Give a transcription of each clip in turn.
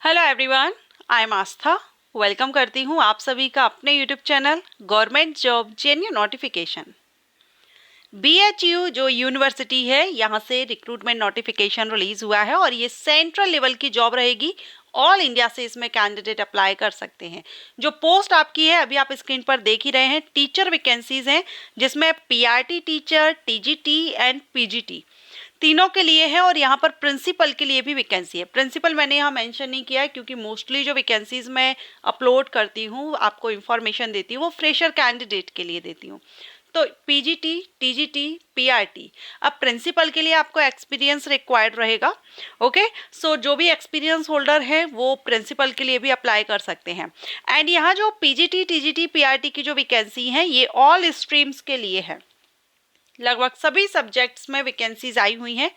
Hello everyone, I am Aastha. Welcome करती हूँ आप सभी का अपने YouTube channel government job जेन्यू notification. BHU जो यूनिवर्सिटी है, यहाँ से रिक्रूटमेंट नोटिफिकेशन रिलीज हुआ है और ये सेंट्रल लेवल की जॉब रहेगी। ऑल इंडिया से इसमें कैंडिडेट अप्लाई कर सकते हैं। जो पोस्ट आपकी है, अभी आप स्क्रीन पर देख ही रहे हैं, टीचर वैकेंसीज हैं, जिसमें PRT teacher, TGT and PGT तीनों के लिए है। और यहाँ पर प्रिंसिपल के लिए भी वैकेंसी है। प्रिंसिपल मैंने यहाँ मेंशन नहीं किया है क्योंकि मोस्टली जो वैकेंसीज मैं अपलोड करती हूँ, आपको इन्फॉर्मेशन देती हूँ, वो फ्रेशर कैंडिडेट के लिए देती हूँ। तो PGT, TGT, PRT। अब प्रिंसिपल के लिए आपको एक्सपीरियंस रिक्वायर्ड रहेगा। ओके, सो जो भी एक्सपीरियंस होल्डर है वो प्रिंसिपल के लिए भी अप्लाई कर सकते हैं। एंड यहाँ जो PGT, TGT, PRT की जो वैकेंसी है, ये ऑल स्ट्रीम्स के लिए है। लगभग सभी सब्जेक्ट्स में वैकेंसीज आई हुई हैं।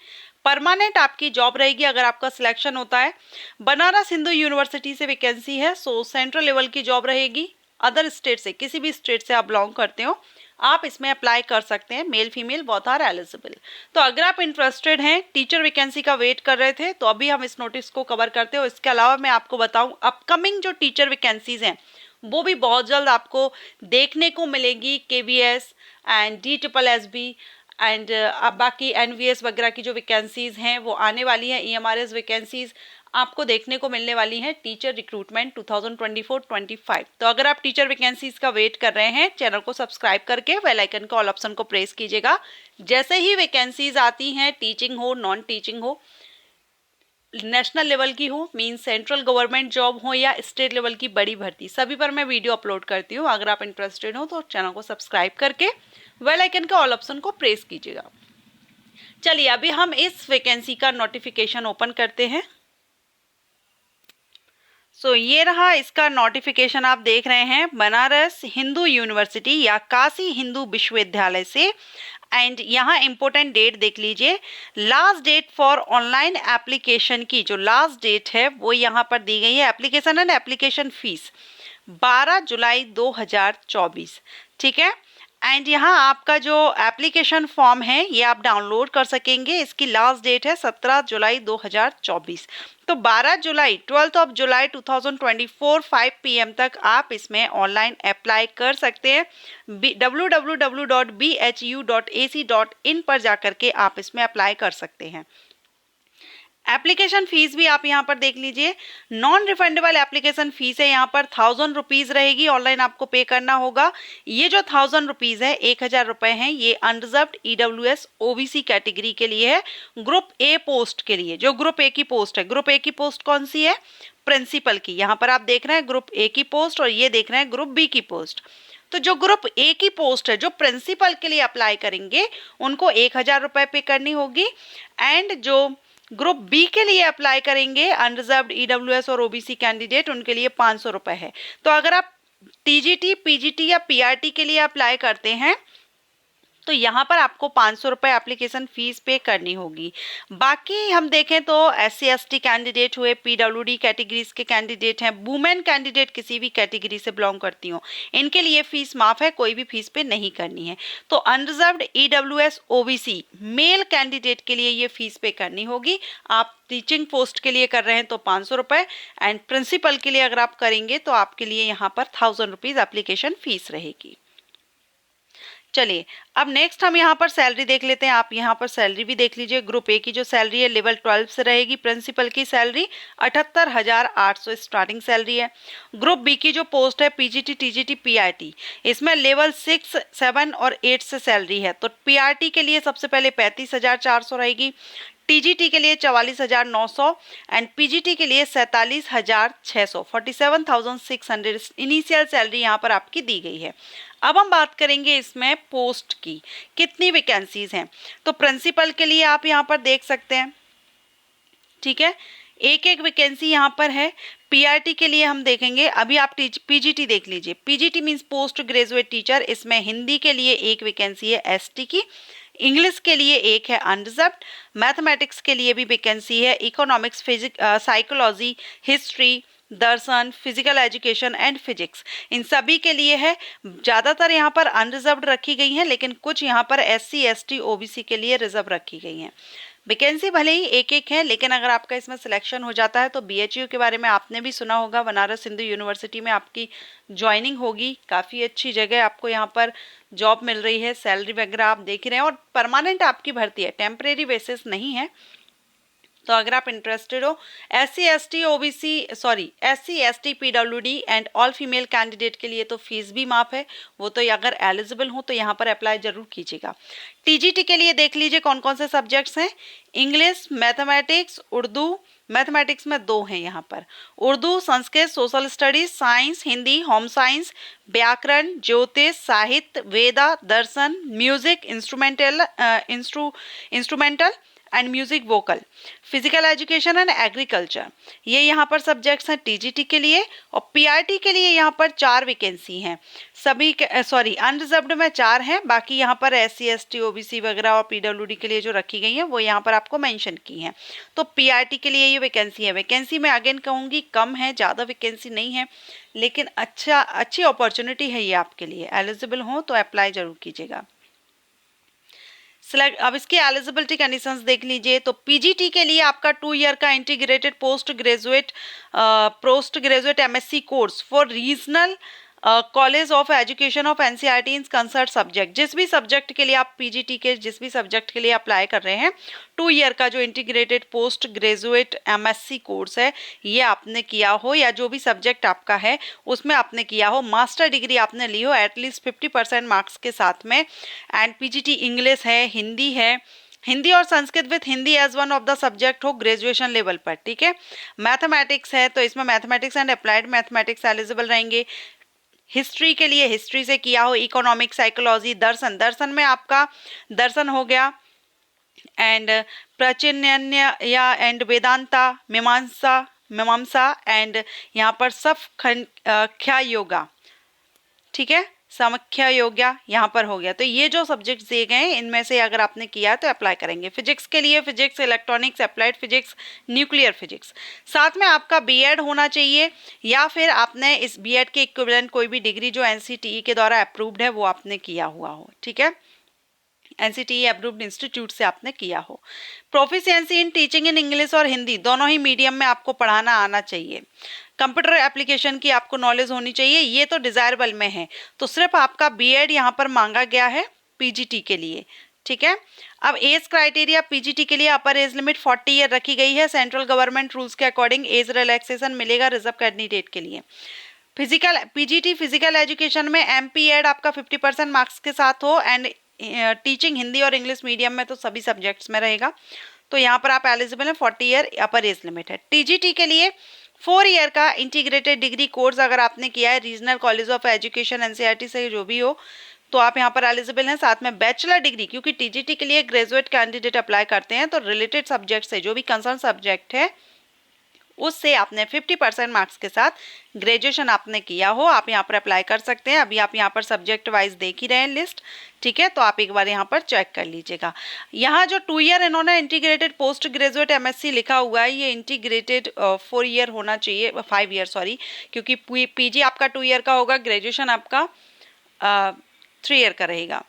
परमानेंट आपकी जॉब रहेगी अगर आपका सिलेक्शन होता है। बनारस हिंदू यूनिवर्सिटी से वैकेंसी है, सो सेंट्रल लेवल की जॉब रहेगी। अदर स्टेट से, किसी भी स्टेट से आप बिलोंग करते हो, आप इसमें अप्लाई कर सकते हैं। Male female both are eligible. तो अगर आप इंटरेस्टेड हैं, टीचर वैकेंसी का वेट कर रहे थे, तो अभी हम इस नोटिस को कवर करते हो। इसके अलावा मैं आपको बताऊं, अपकमिंग जो टीचर वैकेंसीज हैं वो भी बहुत जल्द आपको देखने को मिलेगी। KVS एंड DSSB एंड बाकी NVS वगैरह की जो वैकेंसीज हैं वो आने वाली हैं। EMRS वैकेंसीज आपको देखने को मिलने वाली हैं टीचर रिक्रूटमेंट 2024-25। तो अगर आप टीचर वैकेंसीज का वेट कर रहे हैं, चैनल को सब्सक्राइब करके बेल आइकन का ऑल ऑप्शन को प्रेस कीजिएगा। जैसे ही वैकेंसीज आती हैं, टीचिंग हो, नॉन टीचिंग हो, नेशनल लेवल की हो, मीन सेंट्रल गवर्नमेंट जॉब हो, या स्टेट लेवल की बड़ी भर्ती, सभी पर मैं वीडियो अपलोड करती हूँ। अगर आप इंटरेस्टेड हो तो चैनल को सब्सक्राइब करके बेल आइकन के ऑल ऑप्शन को प्रेस कीजिएगा। चलिए अभी हम इस वैकेंसी का नोटिफिकेशन ओपन करते हैं। सो ये रहा इसका नोटिफिकेशन, आप देख रहे हैं, बनारस हिंदू यूनिवर्सिटी या काशी हिंदू विश्वविद्यालय से। एंड यहाँ इंपॉर्टेंट डेट देख लीजिए। Last date for online application की जो लास्ट डेट है वो यहाँ पर दी गई है। एप्लीकेशन एंड एप्लीकेशन फीस 12 जुलाई 2024, ठीक है। एंड यहाँ आपका जो एप्लीकेशन फॉर्म है ये आप डाउनलोड कर सकेंगे। इसकी लास्ट डेट है 17 जुलाई 2024। तो 12 जुलाई 12 जुलाई 2024 5 PM तक आप इसमें ऑनलाइन अप्लाई कर सकते हैं। www.bhu.ac.in पर जाकर के आप इसमें अप्लाई कर सकते हैं। एप्लीकेशन फीस भी आप यहाँ पर देख लीजिए। नॉन रिफंडेबल एप्लीकेशन फीस है, यहाँ पर 1000 रुपीज़ रहेगी, ऑनलाइन आपको पे करना होगा। ये जो 1000 रुपीज़ है, 1000 रुपये हैं, ये अनरिजर्व्ड EWS OBC कैटेगरी के लिए है। ग्रुप A पोस्ट के लिए, जो ग्रुप A की पोस्ट है, ग्रुप A की पोस्ट कौन सी है? प्रिंसिपल की। यहाँ पर आप देख रहे हैं ग्रुप A की पोस्ट और ये देख रहे हैं ग्रुप B की पोस्ट। तो जो ग्रुप A की पोस्ट है, जो प्रिंसिपल के लिए अप्लाई करेंगे, उनको 1000 रुपये पे करनी होगी। एंड जो ग्रुप B के लिए अप्लाई करेंगे, अनरिजर्व्ड EWS और OBC कैंडिडेट, उनके लिए 500 रुपये है। तो अगर आप TGT, PGT या PRT के लिए अप्लाई करते हैं तो यहाँ पर आपको 500 रुपये एप्लीकेशन फीस पे करनी होगी। बाकी हम देखें तो SC/ST कैंडिडेट हुए, PWD कैटेगरीज के कैंडिडेट हैं, वुमेन कैंडिडेट किसी भी कैटेगरी से बिलोंग करती हो, इनके लिए फीस माफ है, कोई भी फीस पे नहीं करनी है। तो unreserved EWS OBC male candidate के लिए ये फीस पे करनी होगी। आप टीचिंग पोस्ट के लिए कर रहे हैं तो 500 रुपये, एंड प्रिंसिपल के लिए अगर आप करेंगे तो आपके लिए यहाँ पर 1000 रुपीज़ एप्लीकेशन फीस रहेगी। चलिए अब नेक्स्ट हम यहाँ पर सैलरी देख लेते हैं। आप यहाँ पर सैलरी भी देख लीजिए। ग्रुप A की जो सैलरी है लेवल 12 से रहेगी। प्रिंसिपल की सैलरी 78,800 स्टार्टिंग सैलरी है। ग्रुप B की जो पोस्ट है PGT, TGT, PRT, इसमें लेवल 6, 7 और 8 से सैलरी है। तो PRT के लिए सबसे पहले 35,400 रहेगी, TGT के लिए 44,900 एंड PGT के लिए 47,600, 47,600 इनिशियल सैलरी यहाँ पर आपकी दी गई है। अब हम बात करेंगे इसमें पोस्ट की, कितनी वैकेंसीज हैं। तो प्रिंसिपल के लिए आप यहाँ पर देख सकते हैं, ठीक है, एक एक वैकेंसी यहाँ पर है। PRT के लिए हम देखेंगे, अभी आप PGT देख लीजिए। PGT means post graduate teacher, इसमें हिंदी के लिए एक वैकेंसी है ST की, इंग्लिश के लिए एक है अनरिजर्व्ड, मैथमेटिक्स के लिए भी वैकेंसी है, इकोनॉमिक्स, साइकोलॉजी, हिस्ट्री, दर्शन, फिजिकल एजुकेशन एंड फिजिक्स, इन सभी के लिए है। ज़्यादातर यहाँ पर अनरिजर्व्ड रखी गई हैं, लेकिन कुछ यहाँ पर SC/ST OBC के लिए रिजर्व रखी गई हैं। वैकेंसी भले ही एक एक है, लेकिन अगर आपका इसमें सिलेक्शन हो जाता है तो BHU के बारे में आपने भी सुना होगा, बनारस हिंदू यूनिवर्सिटी में आपकी ज्वाइनिंग होगी। काफ़ी अच्छी जगह, आपको यहाँ पर जॉब मिल रही है, सैलरी वगैरह आप देख रहे हैं, और परमानेंट आपकी भर्ती है, टेम्परेरी बेसिस नहीं है। तो अगर आप इंटरेस्टेड हो, SC ST PWD and all female candidate के लिए तो फीस भी माफ है, वो तो अगर एलिजिबल हो तो यहाँ पर अप्लाई जरूर कीजिएगा। TGT के लिए देख लीजिए कौन कौन से सब्जेक्ट्स हैं। इंग्लिश, मैथमेटिक्स, उर्दू, मैथमेटिक्स में 2 हैं यहाँ पर, Urdu, Sanskrit, social studies, science, Hindi, home science, व्याकरण, ज्योतिष, साहित्य, वेदा, दर्शन, music, instrumental and music vocal, physical education and agriculture, ये यहाँ पर सब्जेक्ट्स हैं TGT के लिए। और PRT के लिए यहाँ पर 4 वैकेंसी हैं, सभी अनरिजर्व्ड में 4 हैं, बाकी यहाँ पर SC ST OBC वगैरह और PWD के लिए जो रखी गई हैं वो यहाँ पर आपको मेंशन की हैं। तो PRT के लिए ये वैकेंसी है। वैकेंसी मैं अगेन कहूँगी कम है, ज़्यादा वैकेंसी नहीं है, लेकिन अच्छी अपॉर्चुनिटी है ये आपके लिए। एलिजिबल हो तो अप्लाई जरूर कीजिएगा। अब इसकी एलिजिबिलिटी कंडीशंस देख लीजिए। तो PGT के लिए आपका 2 ईयर का integrated post graduate MSc course for regional college of education of NCERT in concern subject, जिस भी सब्जेक्ट के लिए आप PGT के जिस भी सब्जेक्ट के लिए अप्लाई कर रहे हैं, 2 ईयर का जो integrated post graduate MSc course है ये आपने किया हो, या जो भी सब्जेक्ट आपका है उसमें आपने किया हो, मास्टर डिग्री आपने ली हो एटलीस्ट 50% मार्क्स के साथ में, एंड PGT इंग्लिश है, हिंदी है, हिंदी और Sanskrit with Hindi as one of the subject हो ग्रेजुएशन लेवल पर, ठीक है। मैथमेटिक्स है तो इसमें mathematics and applied mathematics eligible रहेंगे। हिस्ट्री के लिए हिस्ट्री से किया हो, इकोनॉमिक, साइकोलॉजी, दर्शन में आपका दर्शन हो गया, एंड प्राचीन्य या एंड वेदांता, मीमांसा एंड यहाँ पर ख्या योगा, ठीक है, समख्या योगा यहाँ पर हो गया। तो ये जो सब्जेक्ट्स दिए गए हैं इनमें से अगर आपने किया तो अप्लाई करेंगे। फिजिक्स के लिए physics, electronics, applied physics, nuclear physics, साथ में आपका BEd होना चाहिए, या फिर आपने इस BEd के इक्विवेलेंट कोई भी डिग्री जो NCTE के द्वारा अप्रूव्ड है वो आपने किया हुआ हो, ठीक है, NCTE अप्रूव्ड इंस्टीट्यूट से आपने किया हो। Proficiency in teaching in English और हिंदी दोनों ही मीडियम में आपको पढ़ाना आना चाहिए। कंप्यूटर एप्लीकेशन की आपको नॉलेज होनी चाहिए, ये तो डिजायरेबल में है। तो सिर्फ आपका BEd यहाँ पर मांगा गया है PGT के लिए, ठीक है। अब एज क्राइटेरिया PGT के लिए अपर एज लिमिट 40 ईयर रखी गई है। सेंट्रल गवर्नमेंट रूल्स के अकॉर्डिंग एज रिलैक्सेशन मिलेगा रिजर्व कैंडिडेट के लिए। PGT फिजिकल एजुकेशन में MPEd आपका 50% मार्क्स के साथ हो, एंड टीचिंग हिंदी और इंग्लिश मीडियम में तो सभी सब्जेक्ट्स में रहेगा। तो यहाँ पर आप एलिजिबल हैं, 40 ईयर अपर एज लिमिट है। TGT के लिए 4 ईयर का इंटीग्रेटेड डिग्री कोर्स अगर आपने किया है regional college of education NCERT से जो भी हो तो आप यहाँ पर एलिजिबल हैं। साथ में बैचलर डिग्री, क्योंकि TGT के लिए ग्रेजुएट कैंडिडेट अप्लाई करते हैं, तो रिलेटेड सब्जेक्ट से जो भी कंसर्न सब्जेक्ट है उससे आपने 50% मार्क्स के साथ ग्रेजुएशन आपने किया हो, आप यहाँ पर अप्लाई कर सकते हैं। अभी आप यहाँ पर सब्जेक्ट वाइज देख ही रहे हैं लिस्ट, ठीक है, तो आप एक बार यहाँ पर चेक कर लीजिएगा। यहाँ जो 2 ईयर इन्होंने इंटीग्रेटेड पोस्ट ग्रेजुएट MSc लिखा हुआ है, ये इंटीग्रेटेड 4 ईयर होना चाहिए, 5 ईयर सॉरी, क्योंकि PG आपका 2 ईयर का होगा, ग्रेजुएशन आपका 3 ईयर का रहेगा।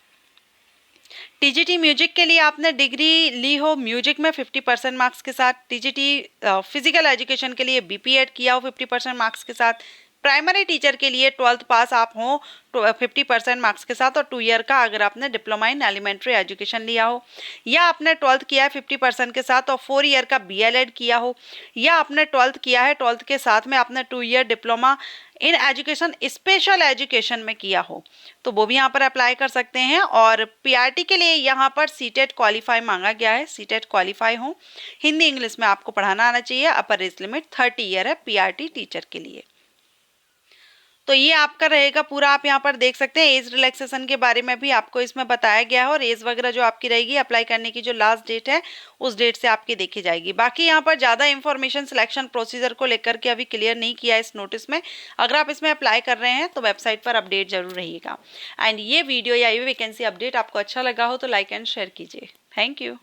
TGT म्यूजिक के लिए आपने डिग्री ली हो म्यूजिक में 50% मार्क्स के साथ। TGT फिजिकल एजुकेशन के लिए BPEd किया हो 50% मार्क्स के साथ। प्राइमरी टीचर के लिए 12th पास आप हो 50% मार्क्स के साथ, और 2 ईयर का अगर आपने डिप्लोमा इन एलिमेंट्री एजुकेशन लिया हो, या आपने 12th किया है 50% के साथ और 4 ईयर का BLEd किया हो, या आपने 12th किया है 12th के साथ में आपने 2 year diploma in education special education में किया हो, तो वो भी यहाँ पर अप्लाई कर सकते हैं। और PRT के लिए यहाँ पर CTET क्वालिफाई मांगा गया है, CTET क्वालिफाई हो, हिंदी इंग्लिश में आपको पढ़ाना आना चाहिए। अपर एज लिमिट 30 ईयर है PRT टीचर के लिए। तो ये आपका रहेगा पूरा, आप यहाँ पर देख सकते हैं। एज रिलैक्सेशन के बारे में भी आपको इसमें बताया गया है, और एज वगैरह जो आपकी रहेगी अप्लाई करने की जो लास्ट डेट है उस डेट से आपकी देखी जाएगी। बाकी यहाँ पर ज़्यादा इंफॉर्मेशन सिलेक्शन प्रोसीजर को लेकर के अभी क्लियर नहीं किया है इस नोटिस में। अगर आप इसमें अप्लाई कर रहे हैं तो वेबसाइट पर अपडेट जरूर रहिएगा। एंड ये वीडियो या ये वैकेंसी अपडेट आपको अच्छा लगा हो तो लाइक एंड शेयर कीजिए। Thank you.